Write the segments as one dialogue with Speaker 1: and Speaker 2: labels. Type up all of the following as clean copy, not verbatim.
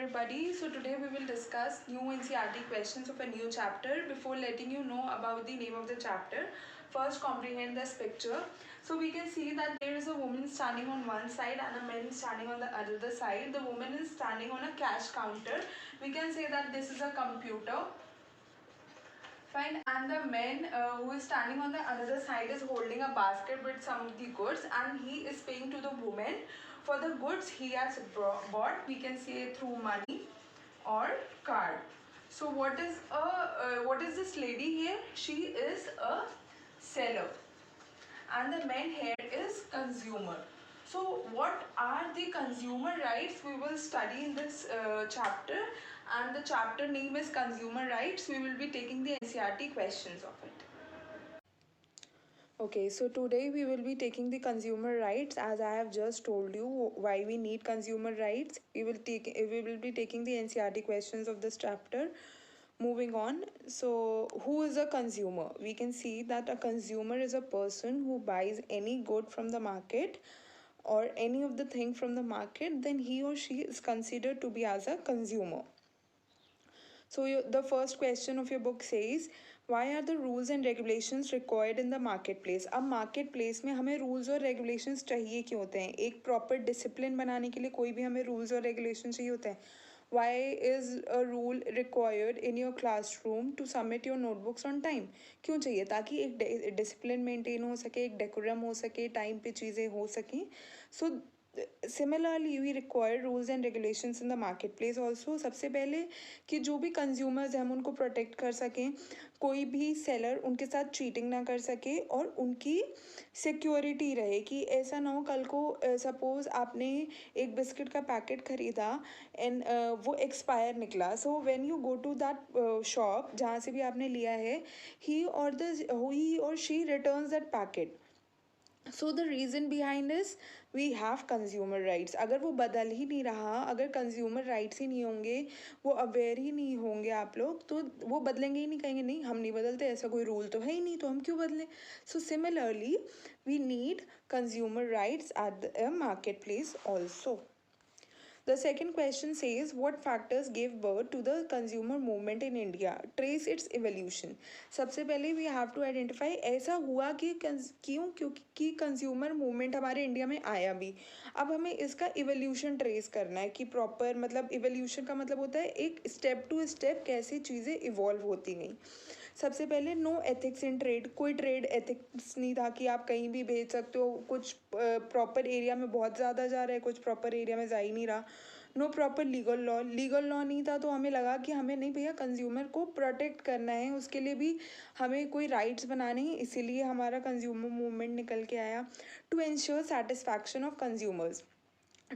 Speaker 1: everybody. So today we will discuss new NCERT questions of a new chapter. Before letting you know about the name of the chapter, first comprehend this picture. So we can see that there is a woman standing on one side and a man standing on the other side. The woman is standing on a cash counter. We can say that this is a computer. Fine, and the man who is standing on the other side is holding a basket with some of the goods, and he is paying to the woman for the goods he has bought. We can say through money or card. So what is this lady here? She is a seller, and the man here is consumer. So what are the consumer rights we will study in this chapter, and the chapter name is consumer rights. We will be taking the NCERT questions of it. Okay, so today we will be taking the consumer rights. As I have just told you why we need consumer rights, we will be taking the NCERT questions of this chapter. Moving on, so who is a consumer? We can see that a consumer is a person who buys any good from the market or any of the thing from the market, then he or she is considered to be as a consumer. So the first question of your book says, why are the rules and regulations required in the marketplace? अब marketplace में हमें rules और regulations चाहिए क्यों होते हैं? एक proper discipline बनाने के लिए कोई भी हमें rules और regulations चाहिए होते हैं. Why is a rule required in your classroom to submit your notebooks on time? क्यों चाहिए? ताकि एक discipline maintain हो सके, एक decorum हो सके, time पे चीज़ें हो सकें. So similarly we require rules and regulations in the market place also. सबसे पहले कि जो भी कंज्यूमर्स हैं हम उनको प्रोटेक्ट कर सकें, कोई भी सेलर उनके साथ चीटिंग ना कर सके और उनकी सिक्योरिटी रहे कि ऐसा ना हो कल को सपोज आपने एक बिस्किट का पैकेट खरीदा एंड वो एक्सपायर निकला. So when you go to that shop जहाँ से भी आपने लिया है, ही और she returns that packet. So the reason behind is we have consumer rights. अगर वो बदल ही नहीं रहा, अगर कंज्यूमर राइट्स ही नहीं होंगे, वो अवेयर ही नहीं होंगे आप लोग, तो वो बदलेंगे ही नहीं, कहेंगे नहीं हम नहीं बदलते, ऐसा कोई रूल तो है ही नहीं तो हम क्यों बदलें. So similarly we need consumer rights at the market place also. The second question says, what factors gave birth to the consumer movement in India? Trace its evolution. सबसे पहले we have to identify ऐसा हुआ कि क्यों, क्योंकि consumer movement हमारे India में आया भी. अब हमें इसका इवोल्यूशन ट्रेस करना है कि प्रॉपर मतलब इवोल्यूशन का मतलब होता है एक स्टेप टू स्टेप कैसे चीज़ें इवॉल्व होती गई. सबसे पहले नो एथिक्स इन ट्रेड. कोई ट्रेड एथिक्स नहीं था कि आप कहीं भी भेज सकते हो. कुछ प्रॉपर एरिया में बहुत ज़्यादा जा रहा है, कुछ प्रॉपर एरिया में जा ही नहीं रहा. नो प्रॉपर लीगल लॉ नहीं था, तो हमें लगा कि हमें नहीं भैया कंज्यूमर को प्रोटेक्ट करना है, उसके लिए भी हमें कोई राइट्स बनाने हैं, इसीलिए हमारा कंज्यूमर मूवमेंट निकल के आया. To ensure satisfaction of consumers,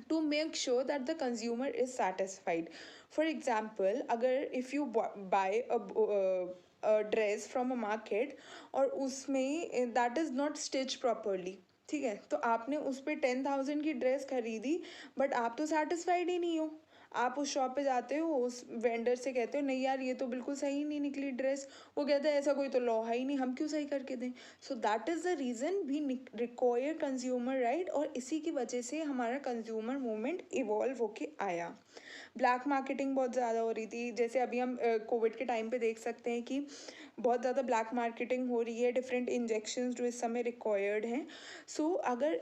Speaker 1: to make sure that the consumer is satisfied. For example, अगर if you buy a dress from a market और उसमें that is not stitched properly, ठीक है, तो आपने उस पर 10,000 की ड्रेस खरीदी बट आप तो सेटिस्फाइड ही नहीं हो. आप उस शॉप पे जाते हो, उस वेंडर से कहते हो नहीं यार ये तो बिल्कुल सही नहीं निकली ड्रेस. वो कहता है ऐसा कोई तो लॉ है ही नहीं, हम क्यों सही करके दें. So that is the reason we require consumer right, और इसी की वजह से हमारा कंज्यूमर मूवमेंट इवॉल्व होके आया. ब्लैक मार्केटिंग बहुत ज़्यादा हो रही थी, जैसे अभी हम कोविड के टाइम पे देख सकते हैं कि बहुत ज़्यादा ब्लैक मार्केटिंग हो रही है. डिफरेंट इंजेक्शंस जो इस समय रिक्वायर्ड हैं. सो अगर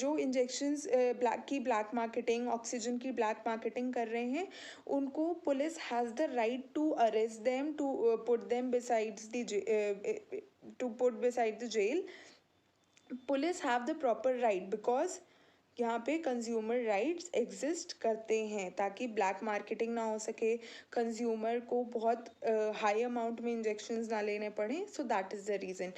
Speaker 1: जो इंजेक्शंस ब्लैक मार्केटिंग, ऑक्सीजन की ब्लैक मार्केटिंग कर रहे हैं, उनको police has the right to arrest them, to put them besides the jail. Police have the proper right because यहाँ पे कंज्यूमर राइट्स एग्जिस्ट करते हैं ताकि ब्लैक मार्केटिंग ना हो सके, कंज्यूमर को बहुत हाई अमाउंट में इंजेक्शंस ना लेने पड़े. So that is the reason.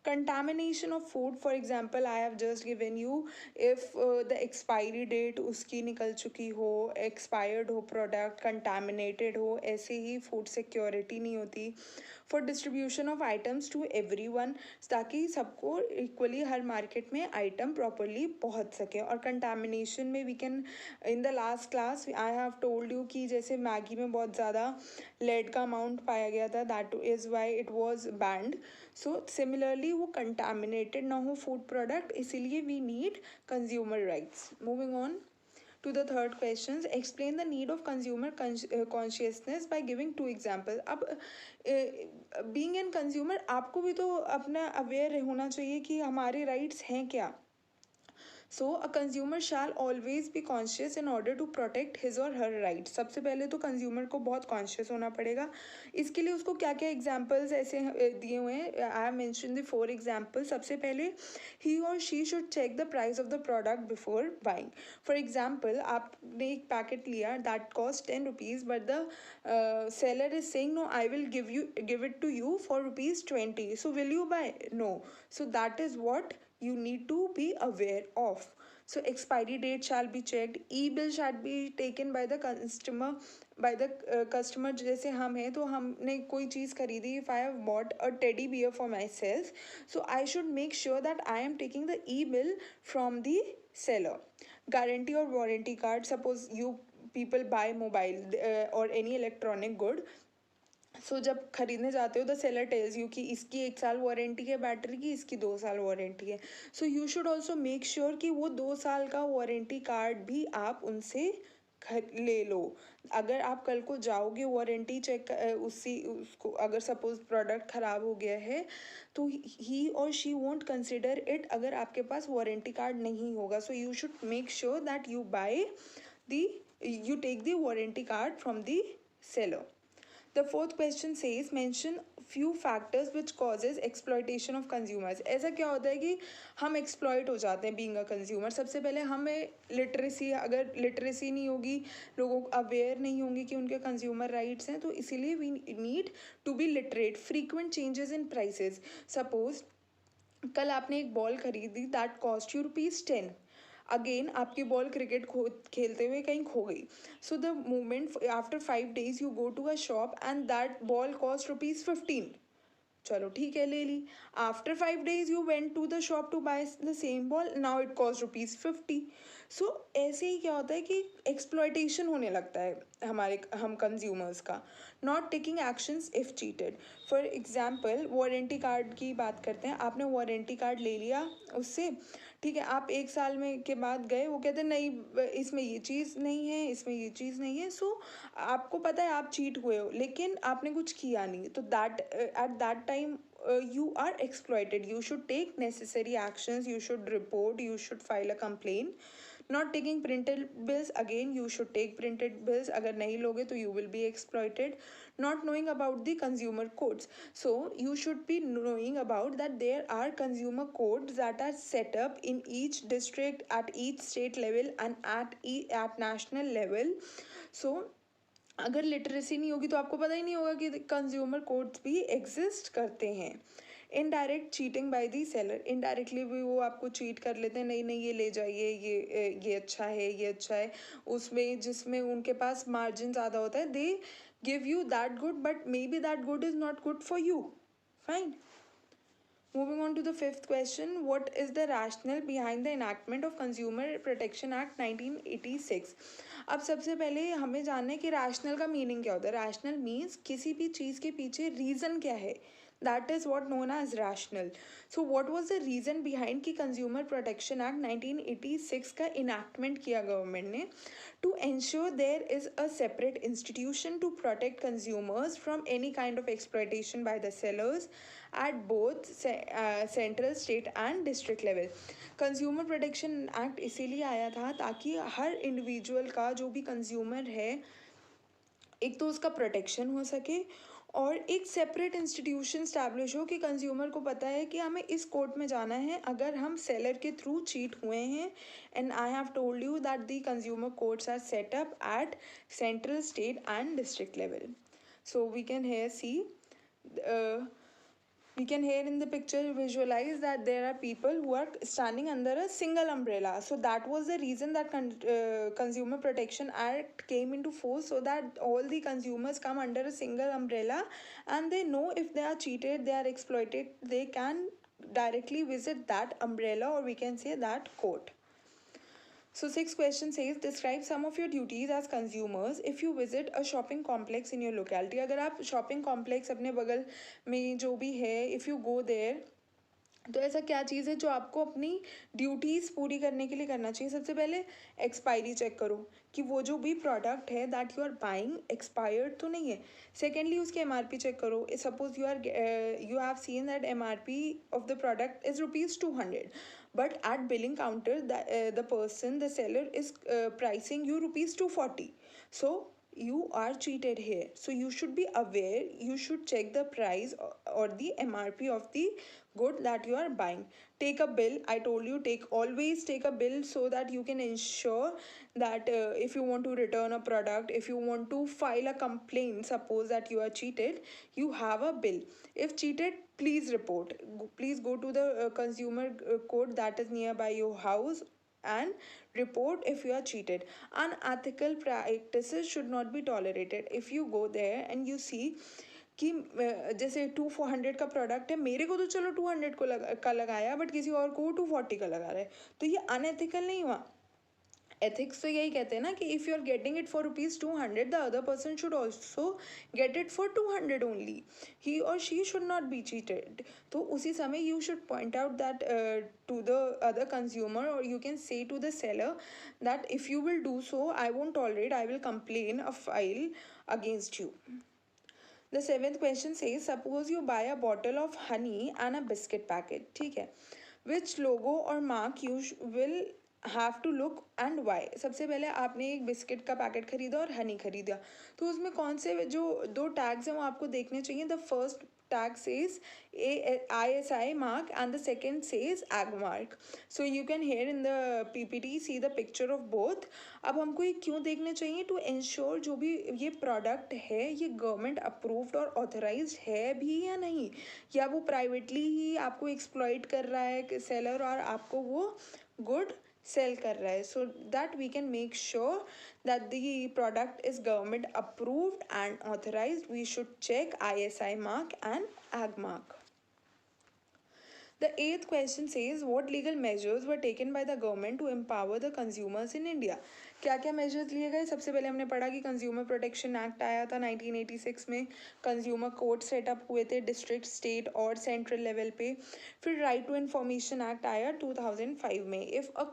Speaker 1: Contamination of food, for example I have just given you, if the expiry date उसकी निकल चुकी हो, एक्सपायर्ड हो प्रोडक्ट, कंटामिनेटेड हो, ऐसे ही फूड सिक्योरिटी नहीं होती. For distribution of items to every one, ताकि सबको इक्वली हर मार्केट में आइटम प्रॉपरली पहुंच सके. और कंटामिनेशन में we can, in the last class I have told you कि जैसे मैगी में बहुत ज़्यादा लेड का अमाउंट पाया गया था, that is why it was banned. So similarly वो कंटामिनेटेड ना हो फूड प्रोडक्ट, इसीलिए we need consumer rights. Moving on, to the third questions. Explain the need of consumer consciousness by giving two examples. अब being an consumer आपको भी तो अपना aware होना चाहिए कि हमारे राइट्स हैं क्या. So a consumer shall always be conscious in order to protect his or her right. सबसे पहले तो कंज्यूमर को बहुत कॉन्शियस होना पड़ेगा. इसके लिए उसको क्या क्या एग्जाम्पल्स ऐसे दिए हुए हैं. I have mention the 4 example. सबसे पहले ही और she should check the price of the product before buying. For example, आपने एक पैकेट लिया that cost 10 rupees but the seller is saying no, I will give it to you for rupees 20. So will you buy? No. So that is what you need to be aware of. So expiry date shall be checked. E-bill shall be taken by the customer. जैसे हम हैं तो हमने कोई चीज़ खरीदी. If I have bought a teddy bear for myself, so I should make sure that I am taking the e-bill from the seller. Guarantee or warranty card. Suppose you people buy mobile or any electronic good. सो जब खरीदने जाते हो the seller tells you कि इसकी 1 साल warranty है battery की, इसकी 2 साल वारंटी है. So you should also make sure कि वो 2 साल का वारंटी कार्ड भी आप उनसे ले लो. अगर आप कल को जाओगे वारंटी चेक उसको अगर सपोज प्रोडक्ट ख़राब हो गया है तो ही और शी वोंट कंसिडर इट अगर आपके पास वारंटी कार्ड नहीं होगा. So you should make sure that you take the warranty card from the seller. The fourth question says mention few factors which causes exploitation of consumers. ऐसा क्या होता है कि हम exploit हो जाते हैं being a consumer. सबसे पहले हमें literacy, अगर literacy नहीं होगी, लोगों को aware नहीं होंगे कि उनके consumer rights हैं, तो इसीलिए we need to be literate. Frequent changes in prices. Suppose कल आपने एक बॉल खरीदी दैट कॉस्ट यू ₹10. अगेन आपकी बॉल क्रिकेट खेलते हुए कहीं खो गई. So the moment after 5 days you go to a shop and that ball cost ₹15. चलो ठीक है, ले ली. After 5 days you went to the shop to buy the same ball, now it cost ₹50. सो ऐसे ही क्या होता है कि एक्सप्लॉयटेशन होने लगता है हम कंज्यूमर्स का. Not taking actions if cheated. For example warranty card की बात करते हैं. आपने वारंटी कार्ड ले लिया उससे, ठीक है, आप 1 साल में के बाद गए, वो कहते हैं नहीं इसमें ये चीज़ नहीं है, इसमें ये चीज़ नहीं है. सो आपको पता है आप चीट हुए हो लेकिन आपने कुछ किया नहीं, तो that at that time you are exploited. You should take necessary actions. You should report. You should file a complaint. Not taking printed bills, again you should take printed bills. अगर नहीं लोगे तो you will be exploited. Not knowing about the consumer codes. So you should be knowing about that there are consumer codes that are set up in each district, at each state level and at national level. So अगर literacy नहीं होगी तो आपको पता ही नहीं होगा कि consumer codes भी एग्जिस्ट करते हैं. Indirect cheating by the seller. Indirectly भी वो आपको चीट कर लेते हैं. नहीं नहीं ये ले जाइए, ये अच्छा है, ये अच्छा है. उसमें जिसमें उनके पास मार्जिन ज़्यादा होता है, they give you that good but may be that good is not good for you. Fine. Moving on to the fifth question, what is the rationale behind the enactment of Consumer Protection Act 1986? अब सबसे पहले हमें जानना है कि rational का meaning क्या होता है. रैशनल मीन्स किसी भी चीज़ के पीछे रीज़न क्या है. That is what known as rational. So what was the reason behind कि कंज्यूमर प्रोटेक्शन एक्ट 1986 का इनैक्टमेंट किया गवर्नमेंट ने. To ensure there is a separate institution to protect consumers from any kind of exploitation by the sellers at both central, state and district level. Consumer protection act इसीलिए आया था ताकि हर individual का जो भी consumer है एक तो उसका प्रोटेक्शन हो सके और एक सेपरेट इंस्टीट्यूशन स्टैब्लिश हो कि कंज्यूमर को पता है कि हमें इस कोर्ट में जाना है अगर हम सेलर के थ्रू चीट हुए हैं. And I have told you that the consumer courts are set up at central, state and district level. So we can here see we can here in the picture visualize that there are people who are standing under a single umbrella. So that was the reason that Consumer Protection Act came into force, so that all the consumers come under a single umbrella and they know if they are cheated, they are exploited, they can directly visit that umbrella, or we can say that court. So sixth question says describe some of your duties as consumers if you visit a shopping complex in your locality. अगर आप shopping complex अपने बगल में जो भी है, if you go there तो ऐसा क्या चीज़ है जो आपको अपनी ड्यूटीज़ पूरी करने के लिए करना चाहिए? सबसे पहले एक्सपायरी चेक करो कि वो जो भी प्रोडक्ट है that you are buying expired तो नहीं है। सेकेंडली उसकी एमआरपी चेक करो। Suppose you have seen that MRP of the product is ₹200, but at billing counter the person, the seller is pricing you ₹240. So you are cheated here. So you should be aware, you should check the price or the mrp of the good that you are buying. Take a bill. I told you, always take a bill so that you can ensure that if you want to return a product, if you want to file a complaint, suppose that you are cheated, you have a bill. If cheated, please report. Please go to the consumer court that is nearby your house and report if you are cheated. Unethical practices should not be tolerated. If you go there and you see कि जैसे 200 का product है, मेरे को तो चलो 200 का लगाया, बट किसी और को 240 का लगा रहा है, तो ये अनएथिकल नहीं हुआ? एथिक्स तो यही कहते हैं ना कि if you are getting it for ₹200, the other person should also get it for 200 only. He और she should not be cheated. तो उसी समय you should point out that to the other consumer, और you can say to the seller that if you will do so, I won't tolerate, I will complain a file against you. The seventh question says, suppose you buy a bottle of honey and a biscuit packet. ठीक है. Which logo or mark you will have to look and why? सबसे पहले आपने एक biscuit का packet खरीदा और हनी खरीदा, तो उसमें कौन से जो दो टैग्स हैं वो आपको देखने चाहिए. The first tag says ISI mark and the second says ag mark. So you can here in the PPT see the picture of both. अब हमको ये क्यों देखने चाहिए? टू इंश्योर जो भी ये प्रोडक्ट है ये गवर्नमेंट अप्रूव्ड और ऑथराइज्ड है भी या नहीं, या वो प्राइवेटली ही आपको एक्सप्लॉइट कर रहा है सेलर और आपको वो गुड सेल कर रहा है. So that we can make sure that the product is government approved and authorized, we should check ISI mark and ag mark. The eighth question says, what legal measures were taken by the government to empower the consumers in India? क्या क्या measures लिए गए? सबसे पहले हमने पढ़ा कि consumer protection act आया था 1986 में. कंज्यूमर कोर्ट सेटअप हुए थे डिस्ट्रिक्ट, स्टेट और सेंट्रल लेवल पे. फिर राइट टू इन्फॉर्मेशन एक्ट आया 2005 में. If a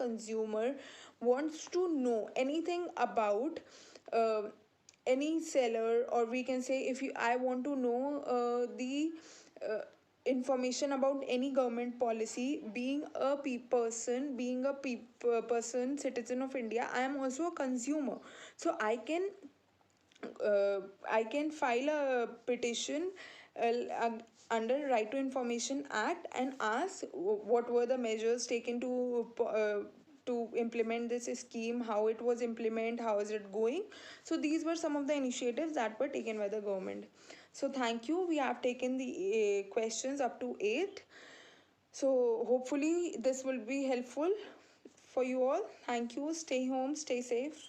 Speaker 1: consumer wants to know anything about any seller, or we can say if I want to know the information about any government policy, being a person citizen of India, I am also a consumer. So I can file a petition under right to information act and ask what were the measures taken to implement this scheme, how it was implemented, how is it going. So these were some of the initiatives that were taken by the government. So thank you. We have taken the questions up to 8. So hopefully this will be helpful for you all. Thank you. Stay home, stay safe.